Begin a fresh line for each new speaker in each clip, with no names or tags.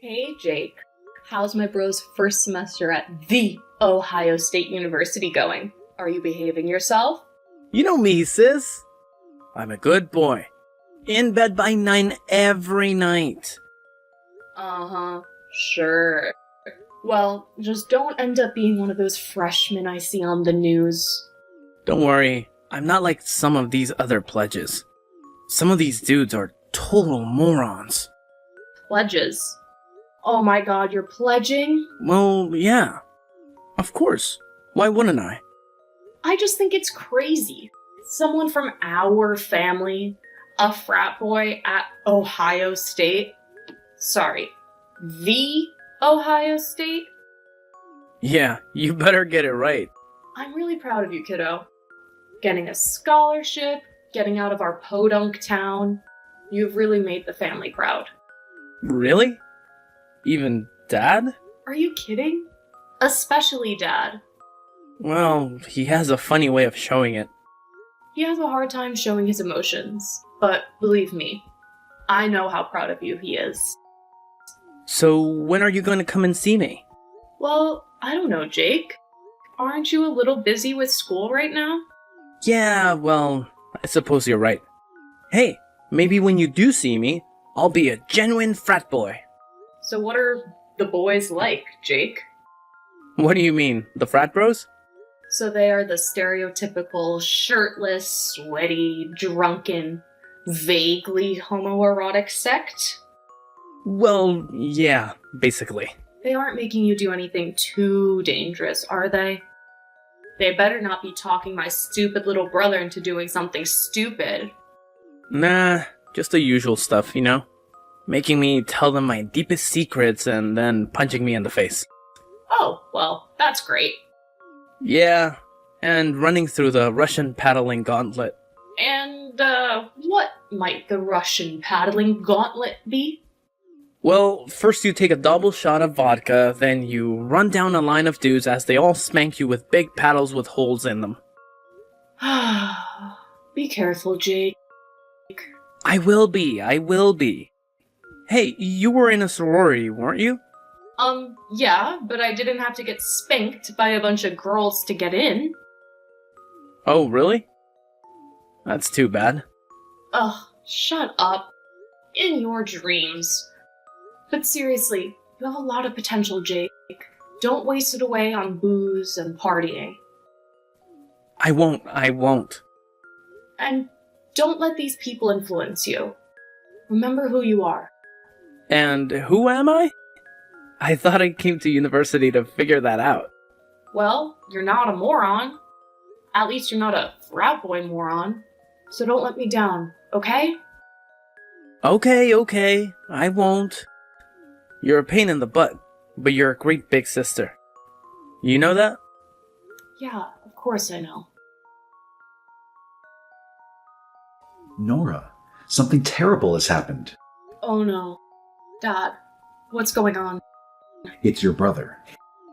Hey, Jake. How's my bro's first semester at the Ohio State University going? Are you behaving yourself?
You know me, sis. I'm a good boy. In bed by 9 every night.
Uh-huh. Sure. Well, just don't end up being one of those freshmen I see on the news.
Don't worry, I'm not like some of these other pledges. Some of these dudes are total morons.
Pledges? Oh my god, you're pledging?
Well, yeah. Of course. Why wouldn't I?
I just think it's crazy. Someone from our family, a frat boy at Ohio State. Sorry, the Ohio State?
Yeah, you better get it right.
I'm really proud of you, kiddo. Getting a scholarship, getting out of our podunk town. You've really made the family proud.
Really? Even Dad?
Are you kidding? Especially Dad.
Well, he has a funny way of showing it.
He has a hard time showing his emotions, but believe me, I know how proud of you he is.
So, when are you going to come and see me?
Well, I don't know, Jake. Aren't you a little busy with school right now?
Yeah, well, I suppose you're right. Hey, maybe when you do see me, I'll be a genuine frat boy.
So what are the boys like, Jake?
What do you mean, the frat bros?
So they are the stereotypical shirtless, sweaty, drunken, vaguely homoerotic sect?
Well, yeah, basically.
They aren't making you do anything too dangerous, are they? They better not be talking my stupid little brother into doing something stupid.
Nah, just the usual stuff, you know? Making me tell them my deepest secrets and then punching me in the face.
Oh, well, that's great.
Yeah, and running through the Russian paddling gauntlet.
And, what might the Russian paddling gauntlet be?
Well, first you take a double shot of vodka, then you run down a line of dudes as they all spank you with big paddles with holes in them.
Be careful, Jake.
I will be. Hey, you were in a sorority, weren't you?
Yeah, but I didn't have to get spanked by a bunch of girls to get in.
Oh, really? That's too bad.
Ugh, shut up. In your dreams. But seriously, you have a lot of potential, Jake. Don't waste it away on booze and partying.
I won't.
And don't let these people influence you. Remember who you are.
And who am I? I thought I came to university to figure that out.
Well, you're not a moron. At least you're not a frat boy moron. So don't let me down, okay?
Okay, I won't. You're a pain in the butt, but you're a great big sister. You know that?
Yeah, of course I know.
Nora, something terrible has happened.
Oh no. Dad, what's going on?
It's your brother.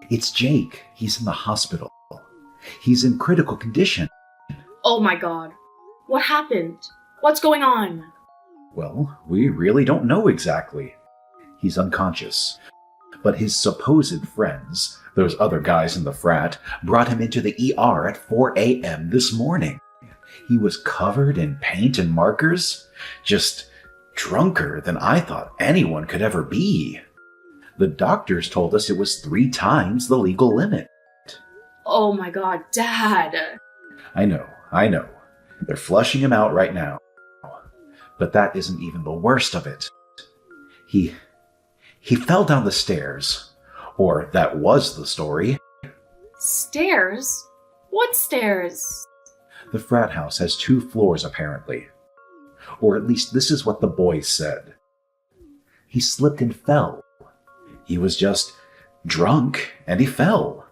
It's Jake. He's in the hospital. He's in critical condition.
Oh my god. What happened? What's going on?
Well, we really don't know exactly. He's unconscious. But his supposed friends, those other guys in the frat, brought him into the ER at 4 a.m. this morning. He was covered in paint and markers, just drunker than I thought anyone could ever be. The doctors told us it was 3 times the legal limit.
Oh my god, Dad.
I know. They're flushing him out right now. But that isn't even the worst of it. He fell down the stairs. Or that was the story.
Stairs? What stairs?
The frat house has 2 floors, apparently. Or at least this is what the boys said. He slipped and fell. He was just drunk, and he fell.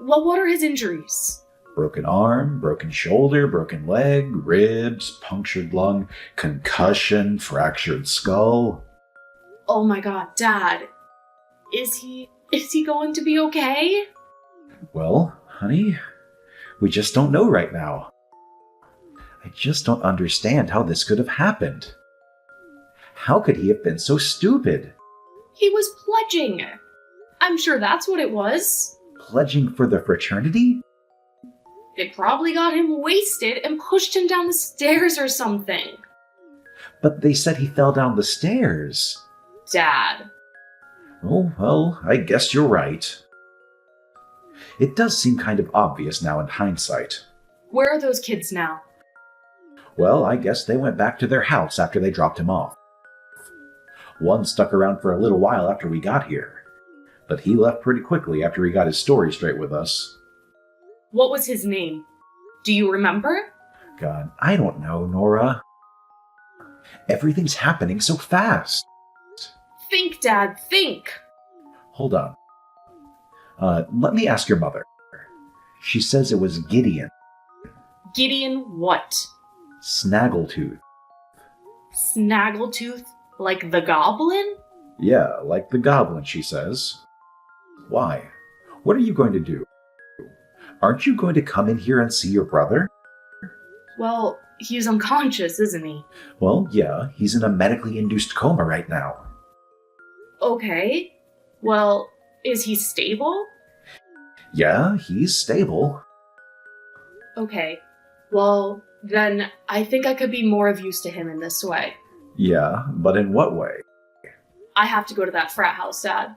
Well, what are his injuries?
Broken arm, broken shoulder, broken leg, ribs, punctured lung, concussion, fractured skull.
Oh my god, Dad. Is he going to be okay?
Well, honey, we just don't know right now. I just don't understand how this could have happened. How could he have been so stupid?
He was pledging. I'm sure that's what it was.
Pledging for the fraternity?
They probably got him wasted and pushed him down the stairs or something.
But they said he fell down the stairs.
Dad.
Oh, well, I guess you're right. It does seem kind of obvious now in hindsight.
Where are those kids now?
Well, I guess they went back to their house after they dropped him off. One stuck around for a little while after we got here, but he left pretty quickly after he got his story straight with us.
What was his name? Do you remember?
God, I don't know, Nora. Everything's happening so fast.
Think, Dad, think.
Hold on. Let me ask your mother. She says it was Gideon.
Gideon what?
Snaggletooth.
Snaggletooth? Like the goblin?
Yeah, like the goblin, she says. Why? What are you going to do? Aren't you going to come in here and see your brother?
Well, he's unconscious, isn't he?
Well, yeah, he's in a medically induced coma right now.
Okay. Well, is he stable?
Yeah, he's stable.
Okay. Well, then I think I could be more of use to him in this way.
Yeah, but in what way?
I have to go to that frat house, Dad.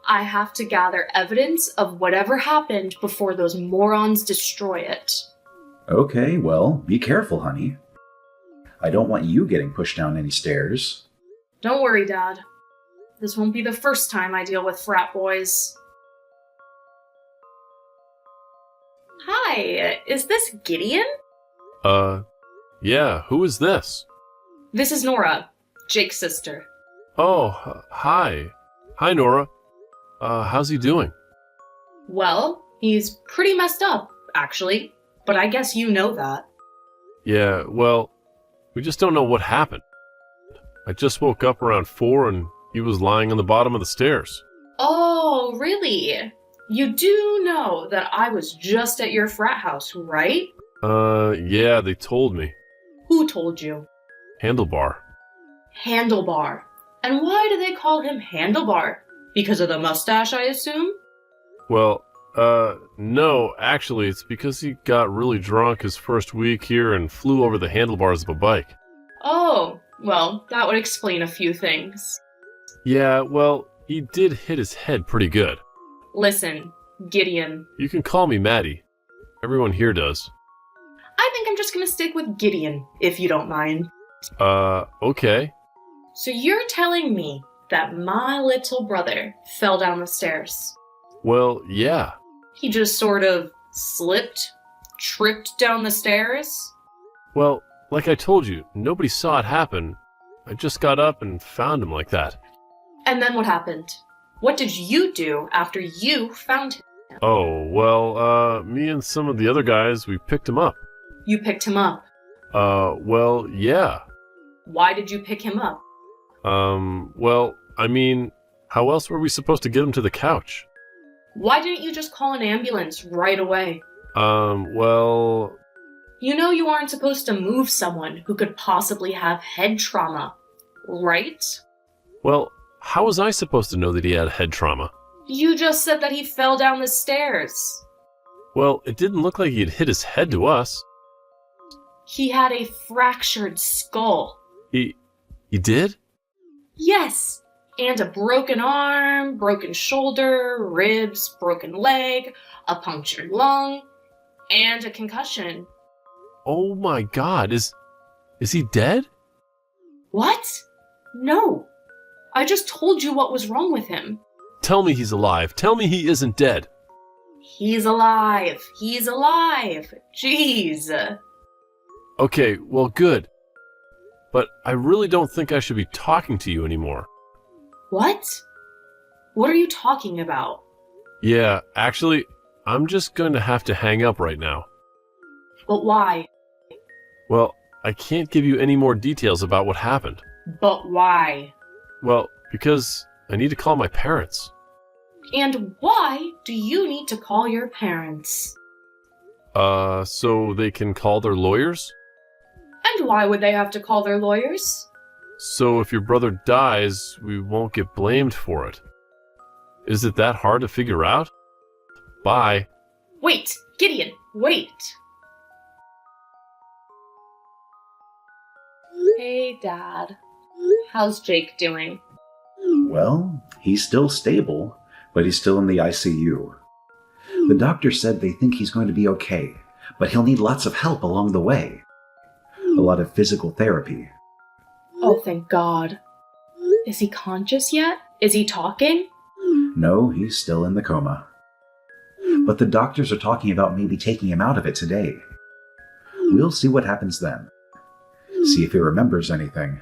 I have to gather evidence of whatever happened before those morons destroy it.
Okay, well, be careful, honey. I don't want you getting pushed down any stairs.
Don't worry, Dad. This won't be the first time I deal with frat boys. Hi, is this Gideon?
Yeah, who is this?
This is Nora, Jake's sister.
Oh, hi. Hi, Nora. How's he doing?
Well, he's pretty messed up, actually, but I guess you know that.
Yeah, well, we just don't know what happened. I just woke up around 4 and he was lying on the bottom of the stairs.
Oh, really? You do know that I was just at your frat house, right?
Yeah, they told me.
Who told you?
Handlebar.
Handlebar. And why do they call him Handlebar? Because of the mustache, I assume?
Well, no, actually, it's because he got really drunk his first week here and flew over the handlebars of a bike.
Oh, well, that would explain a few things.
Yeah, well, he did hit his head pretty good.
Listen, Gideon.
You can call me Maddie. Everyone here does.
I think I'm just gonna stick with Gideon, if you don't mind.
Okay.
So you're telling me that my little brother fell down the stairs?
Well, yeah.
He just sort of tripped down the stairs?
Well, like I told you, nobody saw it happen. I just got up and found him like that.
And then what happened? What did you do after you found him?
Oh, well, me and some of the other guys, we picked him up.
You picked him up.
Well, yeah.
Why did you pick him up?
Well, I mean, how else were we supposed to get him to the couch?
Why didn't you just call an ambulance right away?
Well...
You know you aren't supposed to move someone who could possibly have head trauma, right?
Well, how was I supposed to know that he had head trauma?
You just said that he fell down the stairs.
Well, it didn't look like he had hit his head to us.
He had a fractured skull.
He did?
Yes, and a broken arm, broken shoulder, ribs, broken leg, a punctured lung, and a concussion.
Oh my god, is he dead?
What? No. I just told you what was wrong with him.
Tell me he's alive. Tell me he isn't dead.
He's alive. He's alive. Jeez.
Okay, well, good. But I really don't think I should be talking to you anymore.
What? What are you talking about?
Yeah, actually, I'm just going to have to hang up right now.
But why?
Well, I can't give you any more details about what happened.
But why?
Well, because I need to call my parents.
And why do you need to call your parents?
So they can call their lawyers?
And why would they have to call their lawyers?
So if your brother dies, we won't get blamed for it. Is it that hard to figure out? Bye.
Wait, Gideon, wait. Hey, Dad. How's Jake doing?
Well, he's still stable, but he's still in the ICU. The doctor said they think he's going to be okay, but he'll need lots of help along the way. A lot of physical therapy.
Oh, thank God. Is he conscious yet? Is he talking?
No, he's still in the coma. But the doctors are talking about maybe taking him out of it today. We'll see what happens then. See if he remembers anything.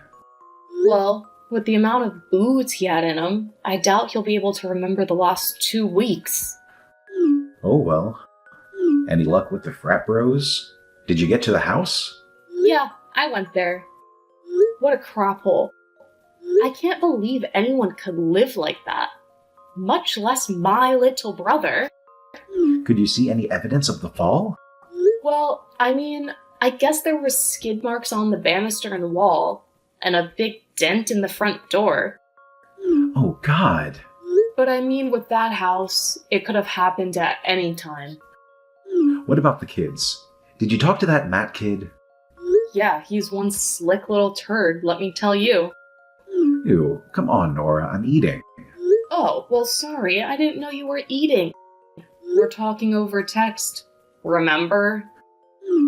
Well, with the amount of booze he had in him, I doubt he'll be able to remember the last 2 weeks.
Oh well. Any luck with the frat bros? Did you get to the house?
Yeah, I went there. What a crap hole. I can't believe anyone could live like that. Much less my little brother.
Could you see any evidence of the fall?
Well, I mean, I guess there were skid marks on the banister and wall, and a big dent in the front door.
Oh God.
But I mean, with that house, it could have happened at any time.
What about the kids? Did you talk to that Matt kid?
Yeah, he's one slick little turd, let me tell you.
Ew, come on, Nora, I'm eating.
Oh, well, sorry, I didn't know you were eating. We're talking over text, remember?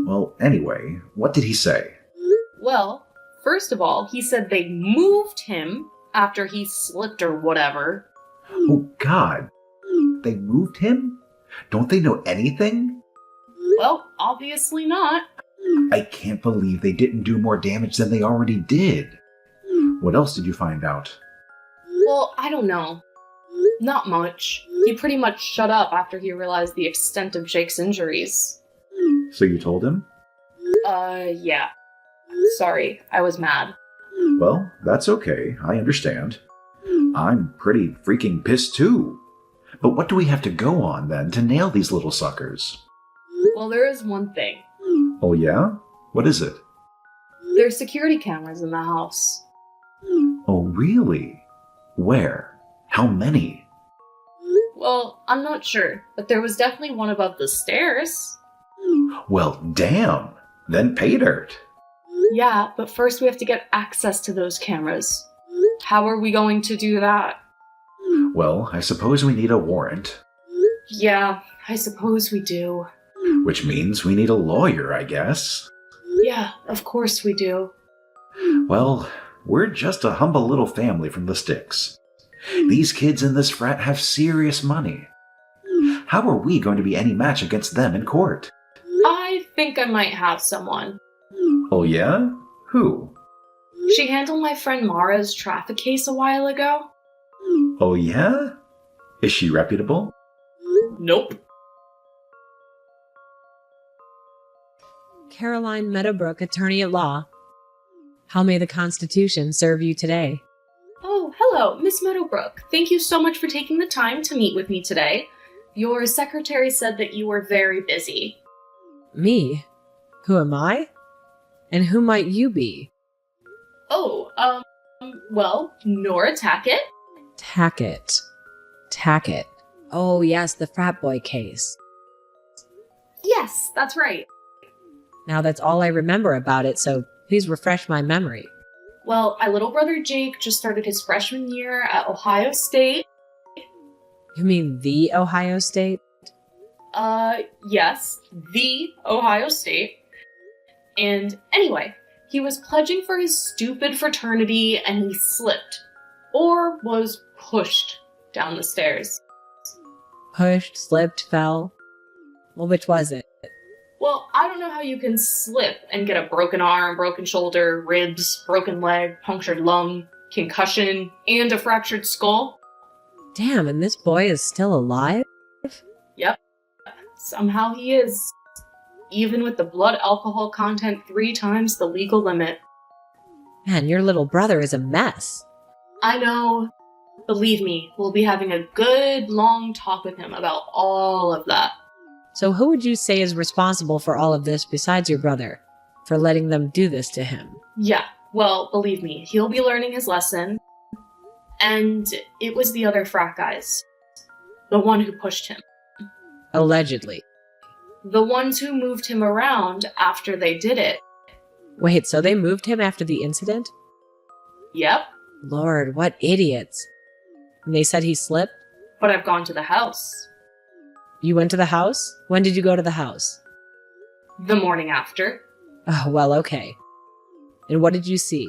Well, anyway, what did he say?
Well, first of all, he said they moved him after he slipped or whatever.
Oh God. They moved him? Don't they know anything?
Well, obviously not.
I can't believe they didn't do more damage than they already did. What else did you find out?
Well, I don't know. Not much. He pretty much shut up after he realized the extent of Jake's injuries.
So you told him?
Yeah. Sorry, I was mad.
Well, that's okay. I understand. I'm pretty freaking pissed too. But what do we have to go on then to nail these little suckers?
Well, there is one thing.
Oh yeah? What is it?
There's security cameras in the house.
Oh really? Where? How many?
Well, I'm not sure, but there was definitely one above the stairs.
Well, damn. Then pay dirt.
Yeah, but first we have to get access to those cameras. How are we going to do that?
Well, I suppose we need a warrant.
Yeah, I suppose we do.
Which means we need a lawyer, I guess.
Yeah, of course we do.
Well, we're just a humble little family from the sticks. These kids in this frat have serious money. How are we going to be any match against them in court?
I think I might have someone.
Oh yeah? Who?
She handled my friend Mara's traffic case a while ago.
Oh yeah? Is she reputable?
Nope.
Caroline Meadowbrook, attorney at law. How may the Constitution serve you today?
Oh, hello, Miss Meadowbrook. Thank you so much for taking the time to meet with me today. Your secretary said that you were very busy.
Me? Who am I? And who might you be?
Oh, well, Nora Tackett?
Tackett. Tackett. Oh, yes, the frat boy case.
Yes, that's right.
Now that's all I remember about it, so please refresh my memory.
Well, my little brother Jake just started his freshman year at Ohio State.
You mean the Ohio State?
Yes, the Ohio State. And anyway, he was pledging for his stupid fraternity and he slipped. Or was pushed down the stairs.
Pushed, slipped, fell. Well, which was it?
Well, I don't know how you can slip and get a broken arm, broken shoulder, ribs, broken leg, punctured lung, concussion, and a fractured skull.
Damn, and this boy is still alive?
Yep. Somehow he is. Even with the blood alcohol content 3 times the legal limit.
Man, your little brother is a mess.
I know. Believe me, we'll be having a good long talk with him about all of that.
So who would you say is responsible for all of this besides your brother? For letting them do this to him?
Yeah, Well, believe me, he'll be learning his lesson. And it was the other frat guys. The one who pushed him.
Allegedly.
The ones who moved him around after they did it.
Wait, so they moved him after the incident?
Yep,
Lord, what idiots. And they said he slipped?
but I've gone to the house.
You went to the house? When did you go to the house?
The morning after.
Oh, well, okay. And what did you see?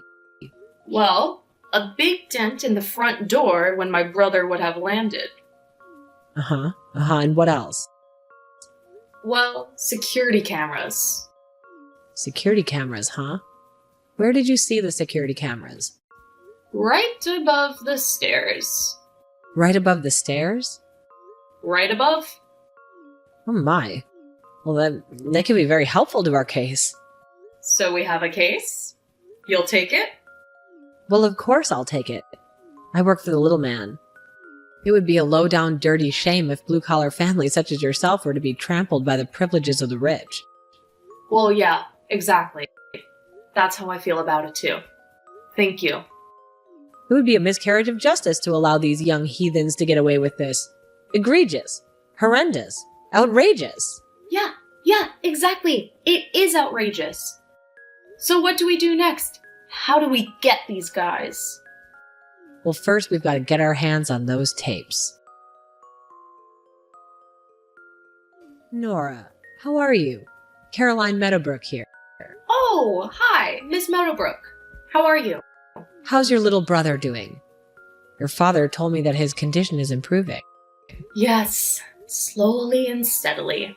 Well, a big dent in the front door when my brother would have landed.
And what else?
Well, security cameras.
Security cameras, huh? Where did you see the security cameras?
Right above the stairs.
Right above the stairs?
Right above?
Oh my. Well, that could be very helpful to our case.
So we have a case? You'll take it?
Well, of course I'll take it. I work for the little man. It would be a low-down, dirty shame if blue-collar families such as yourself were to be trampled by the privileges of the rich.
Well, yeah, exactly. That's how I feel about it too. Thank you.
It would be a miscarriage of justice to allow these young heathens to get away with this. Egregious. Horrendous. Outrageous.
Yeah, exactly. It is outrageous. So what do we do next? How do we get these guys?
Well, first we've got to get our hands on those tapes. Nora, how are you? Caroline Meadowbrook here.
Oh, hi, Miss Meadowbrook. How are you?
How's your little brother doing? Your father told me that his condition is improving.
Yes, slowly and steadily.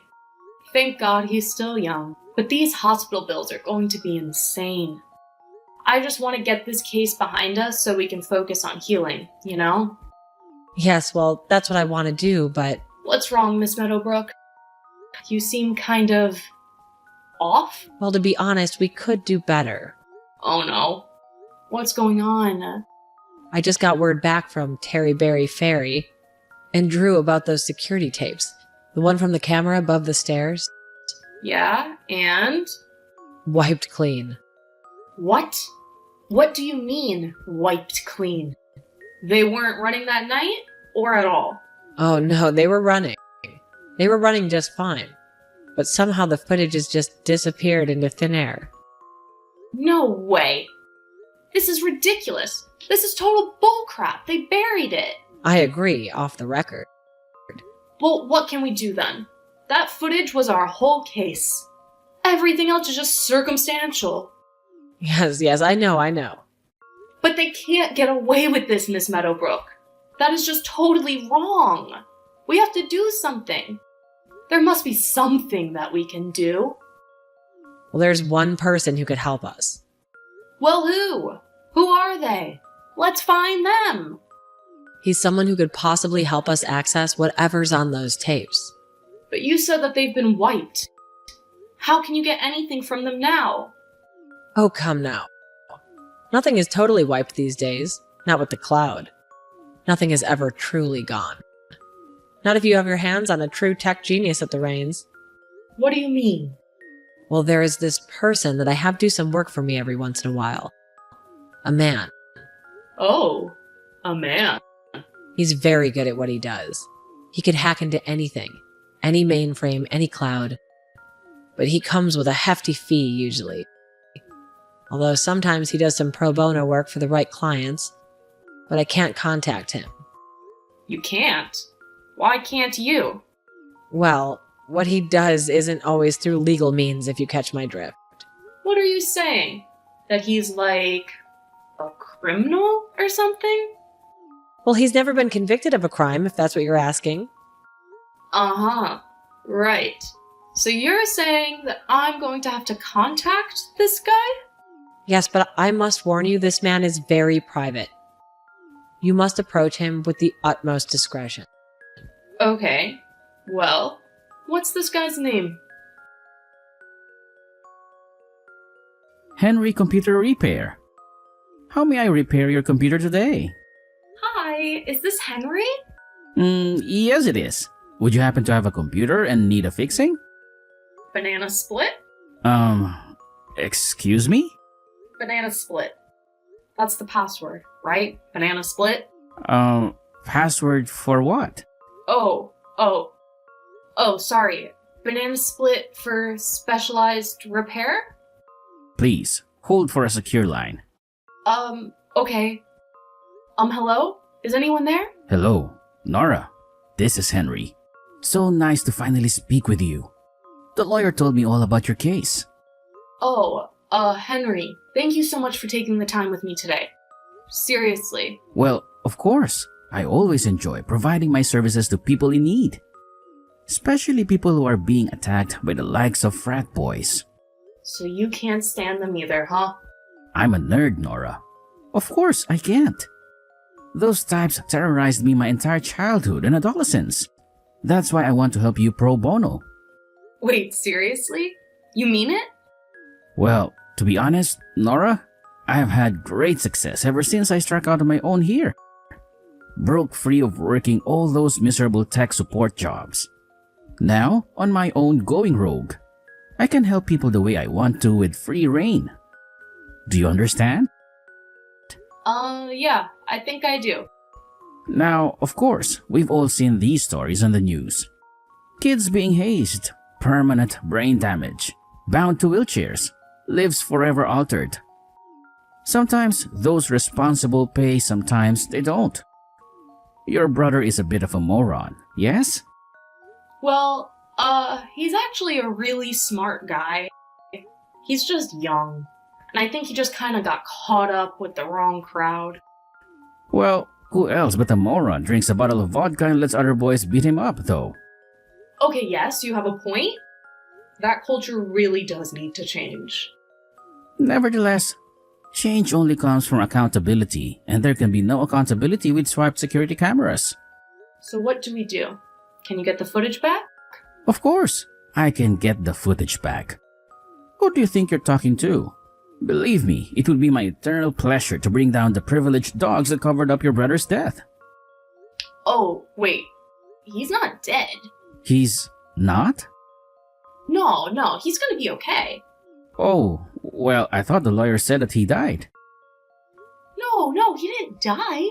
Thank God he's still young, but these hospital bills are going to be insane. I just want to get this case behind us so we can focus on healing, you know?
Yes, well, that's what I want to do, but...
What's wrong, Miss Meadowbrook? You seem kind of... off?
Well, to be honest, we could do better.
Oh no. What's going on?
I just got word back from Terry Berry Ferry and Drew about those security tapes. The one from the camera above the stairs.
Yeah, and?
Wiped clean.
What? What do you mean, wiped clean? They weren't running that night, or at all?
Oh no, they were running. They were running just fine. But somehow the footage has just disappeared into thin air.
No way. This is ridiculous. This is total bullcrap. They buried it.
I agree, off the record.
Well, what can we do then? That footage was our whole case. Everything else is just circumstantial.
Yes, I know.
But they can't get away with this, Miss Meadowbrook. That is just totally wrong. We have to do something. There must be something that we can do.
Well, there's one person who could help us.
Well, who? Who are they? Let's find them.
He's someone who could possibly help us access whatever's on those tapes.
But you said that they've been wiped. How can you get anything from them now?
Oh, come now. Nothing is totally wiped these days. Not with the cloud. Nothing is ever truly gone. Not if you have your hands on a true tech genius at the reins.
What do you mean?
Well, there is this person that I have do some work for me every once in a while. A man.
Oh, a man.
He's very good at what he does. He could hack into anything. Any mainframe, any cloud. But he comes with a hefty fee usually. Although sometimes he does some pro bono work for the right clients. But I can't contact him.
You can't? Why can't you?
Well, what he does isn't always through legal means, if you catch my drift.
What are you saying? That he's like a criminal or something?
Well, he's never been convicted of a crime, if that's what you're asking.
Uh-huh. Right. So you're saying that I'm going to have to contact this guy?
Yes, but I must warn you, this man is very private. You must approach him with the utmost discretion.
Okay. Well, what's this guy's name?
Henry Computer Repair. How may I repair your computer today?
Hi, is this Henry?
Yes it is. Would you happen to have a computer and need a fixing?
Banana split?
Excuse me?
Banana split. That's the password, right? Banana split?
Password for what?
Sorry. Banana split for specialized repair?
Please, hold for a secure line.
Okay. Hello? Is anyone there?
Hello, Nora. This is Henry. So nice to finally speak with you. The lawyer told me all about your case.
Henry, thank you so much for taking the time with me today. Seriously.
Well, of course. I always enjoy providing my services to people in need. Especially people who are being attacked by the likes of frat boys.
So you can't stand them either, huh?
I'm a nerd, Nora. Of course, I can't. Those types terrorized me my entire childhood and adolescence. That's why I want to help you pro bono.
Wait, seriously? You mean it?
Well, to be honest, Nora, I have had great success ever since I struck out on my own here. Broke free of working all those miserable tech support jobs. Now, on my own going rogue, I can help people the way I want to with free reign. Do you understand?
Yeah, I think I do.
Now, of course, we've all seen these stories on the news. Kids being hazed, permanent brain damage, bound to wheelchairs, lives forever altered. Sometimes those responsible pay, sometimes they don't. Your brother is a bit of a moron, yes?
Well, he's actually a really smart guy. He's just young. And I think he just kind of got caught up with the wrong crowd.
Well, who else but a moron drinks a bottle of vodka and lets other boys beat him up, though?
Okay, yes, you have a point. That culture really does need to change.
Nevertheless, change only comes from accountability, and there can be no accountability with swiped security cameras.
So what do we do? Can you get the footage back?
Of course, I can get the footage back. Who do you think you're talking to? Believe me, it would be my eternal pleasure to bring down the privileged dogs that covered up your brother's death.
Oh, wait. He's not dead.
He's not?
No, he's gonna be okay.
Oh, well, I thought the lawyer said that he died.
No, he didn't die.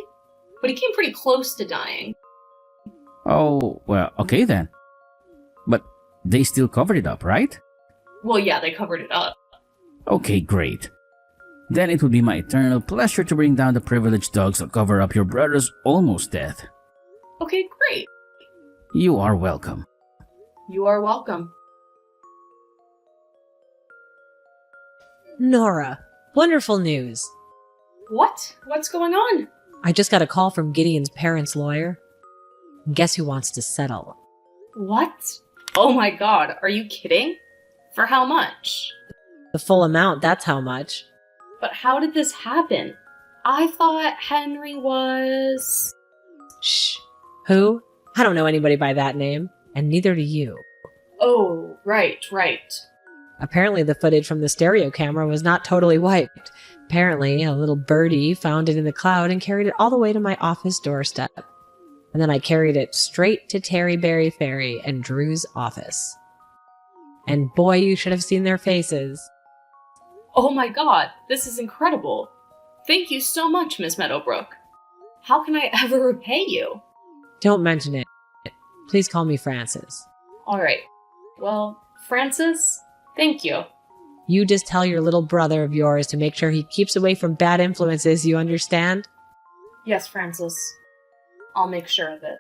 But he came pretty close to dying.
Oh, well, okay then. But they still covered it up, right?
Well, yeah, they covered it up.
Okay, great. Then it would be my eternal pleasure to bring down the privileged dogs that cover up your brother's almost death.
Okay, great.
You are welcome.
You are welcome.
Nora, wonderful news.
What? What's going on?
I just got a call from Gideon's parents' lawyer. Guess who wants to settle?
What? Oh my god, are you kidding? For how much?
The full amount, that's how much.
But how did this happen? I thought Henry was...
Shh. Who? I don't know anybody by that name, and neither do you.
Oh, right.
Apparently the footage from the stereo camera was not totally wiped. Apparently, a little birdie found it in the cloud and carried it all the way to my office doorstep. And then I carried it straight to Terryberry Ferry and Drew's office. And boy, you should have seen their faces.
Oh my god, this is incredible. Thank you so much, Miss Meadowbrook. How can I ever repay you?
Don't mention it. Please call me Francis.
Alright. Well, Francis, thank you.
You just tell your little brother of yours to make sure he keeps away from bad influences, you understand?
Yes, Francis. I'll make sure of it.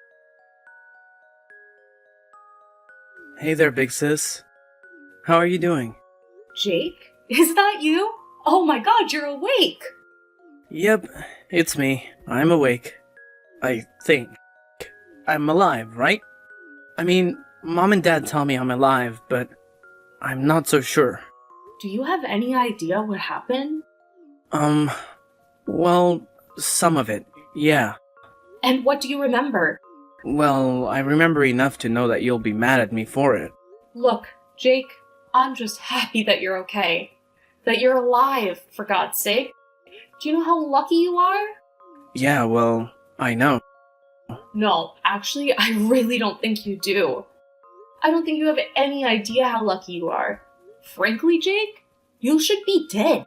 Hey there, big sis. How are you doing?
Jake? Is that you? Oh my god, you're awake!
Yep, it's me. I'm awake. I think. I'm alive, right? I mean, Mom and Dad tell me I'm alive, but I'm not so sure.
Do you have any idea what happened?
Well, some of it, yeah.
And what do you remember?
Well, I remember enough to know that you'll be mad at me for it.
Look, Jake, I'm just happy that you're okay. That you're alive, for God's sake. Do you know how lucky you are?
Yeah, well, I know.
No, actually, I really don't think you do. I don't think you have any idea how lucky you are. Frankly, Jake, you should be dead.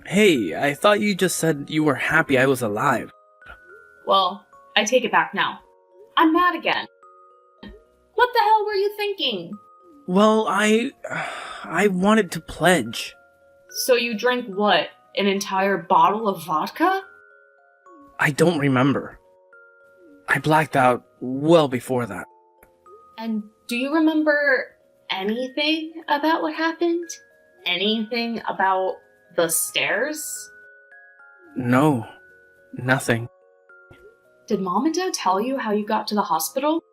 Hey, I thought you just said you were happy I was alive.
Well, I take it back now. I'm mad again. What the hell were you thinking?
Well, I wanted to pledge.
So you drank what? An entire bottle of vodka?
I don't remember. I blacked out well before that.
And do you remember anything about what happened? Anything about the stairs?
No, nothing.
Did Mom and Dad tell you how you got to the hospital?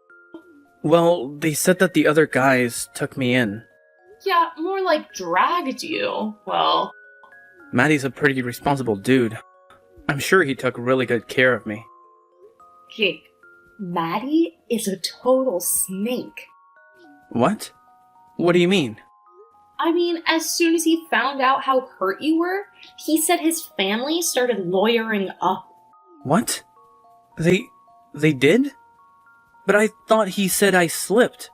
Well, they said that the other guys took me in.
Yeah, more like dragged you. Well,
Maddie's a pretty responsible dude. I'm sure he took really good care of me.
Jake, Maddie is a total snake.
What? What do you mean?
I mean, as soon as he found out how hurt you were, he said his family started lawyering up.
What? They did? But I thought he said I slipped.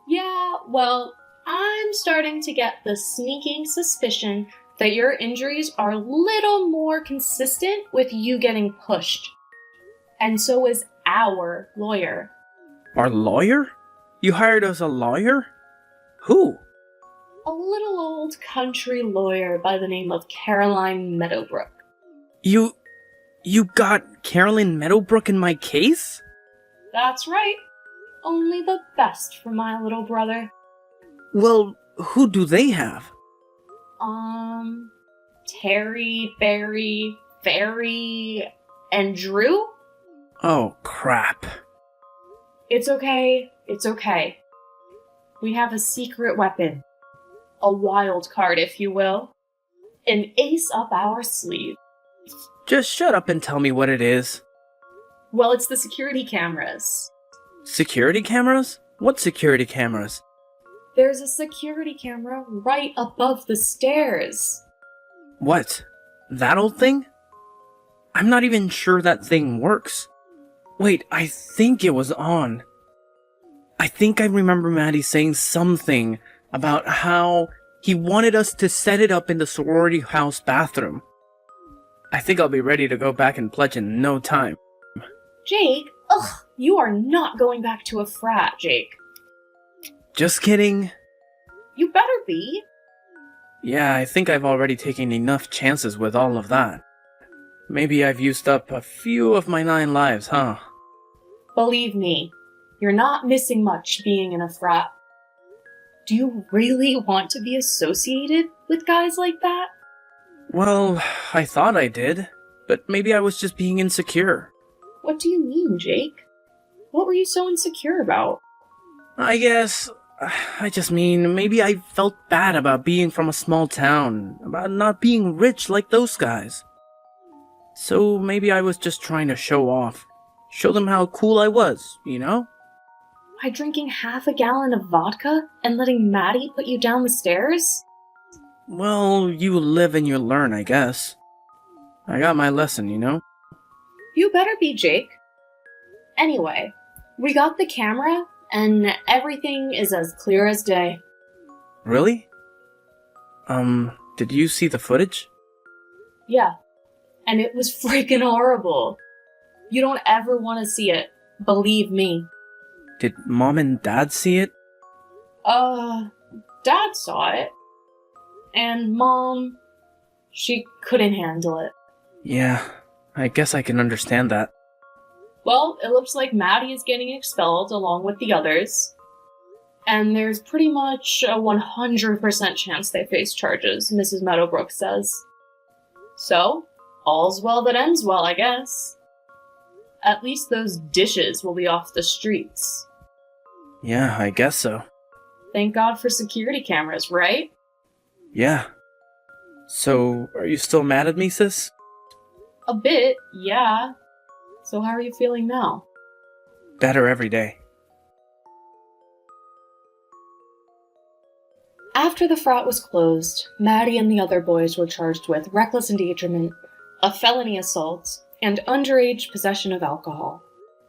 Yeah, well, I'm starting to get the sneaking suspicion that your injuries are a little more consistent with you getting pushed. And so is our lawyer.
Our lawyer? You hired us a lawyer? Who?
A little old country lawyer by the name of Caroline Meadowbrook.
You got Carolyn Meadowbrook in my case?
That's right. Only the best for my little brother.
Well, who do they have?
Terry, Barry, Fairy, and Drew?
Oh, crap.
It's okay. It's okay. We have a secret weapon. A wild card, if you will. An ace up our sleeve.
Just shut up and tell me what it is.
Well, it's the security cameras.
Security cameras? What security cameras?
There's a security camera right above the stairs.
What? That old thing? I'm not even sure that thing works. Wait, I think it was on. I think I remember Maddie saying something about how he wanted us to set it up in the sorority house bathroom. I think I'll be ready to go back and pledge in no time.
Jake, you are not going back to a frat, Jake.
Just kidding.
You better be.
Yeah, I think I've already taken enough chances with all of that. Maybe I've used up a few of my 9 lives, huh?
Believe me, you're not missing much being in a frat. Do you really want to be associated with guys like that?
Well, I thought I did, but maybe I was just being insecure.
What do you mean, Jake? What were you so insecure about?
I just mean, maybe I felt bad about being from a small town, about not being rich like those guys. So maybe I was just trying to show off. Show them how cool I was, you know?
By drinking half a gallon of vodka and letting Maddie put you down the stairs?
Well, you live and you learn, I guess. I got my lesson, you know?
You better be, Jake. Anyway, we got the camera, and everything is as clear as day.
Really? Did you see the footage?
Yeah, and it was freaking horrible. You don't ever want to see it, believe me.
Did Mom and Dad see it?
Dad saw it. And Mom, she couldn't handle it.
Yeah, I guess I can understand that.
Well, it looks like Maddie is getting expelled along with the others. And there's pretty much a 100% chance they face charges, Mrs. Meadowbrook says. So, all's well that ends well, I guess. At least those dishes will be off the streets.
Yeah, I guess so.
Thank God for security cameras, right?
Yeah. So, are you still mad at me, sis?
A bit, yeah. So how are you feeling now?
Better every day.
After the frat was closed, Maddie and the other boys were charged with reckless endangerment, a felony assault, and underage possession of alcohol.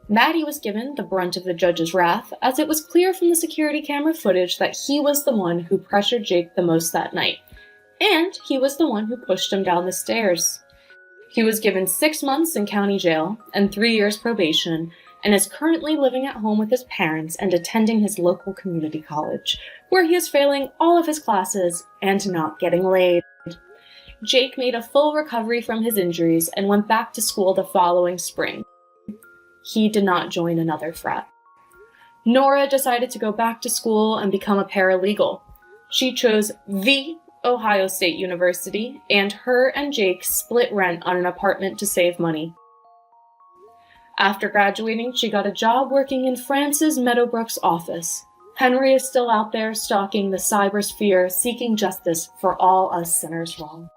Maddie was given the brunt of the judge's wrath, as it was clear from the security camera footage that he was the one who pressured Jake the most that night, And he was the one who pushed him down the stairs. He was given 6 months in county jail and 3 years probation, and is currently living at home with his parents and attending his local community college, where he is failing all of his classes and not getting laid. Jake made a full recovery from his injuries and went back to school the following spring. He did not join another frat. Nora decided to go back to school and become a paralegal. She chose the Ohio State University, and her and Jake split rent on an apartment to save money. After graduating, she got a job working in Frances Meadowbrook's office. Henry is still out there stalking the cybersphere, seeking justice for all us sinners wrong.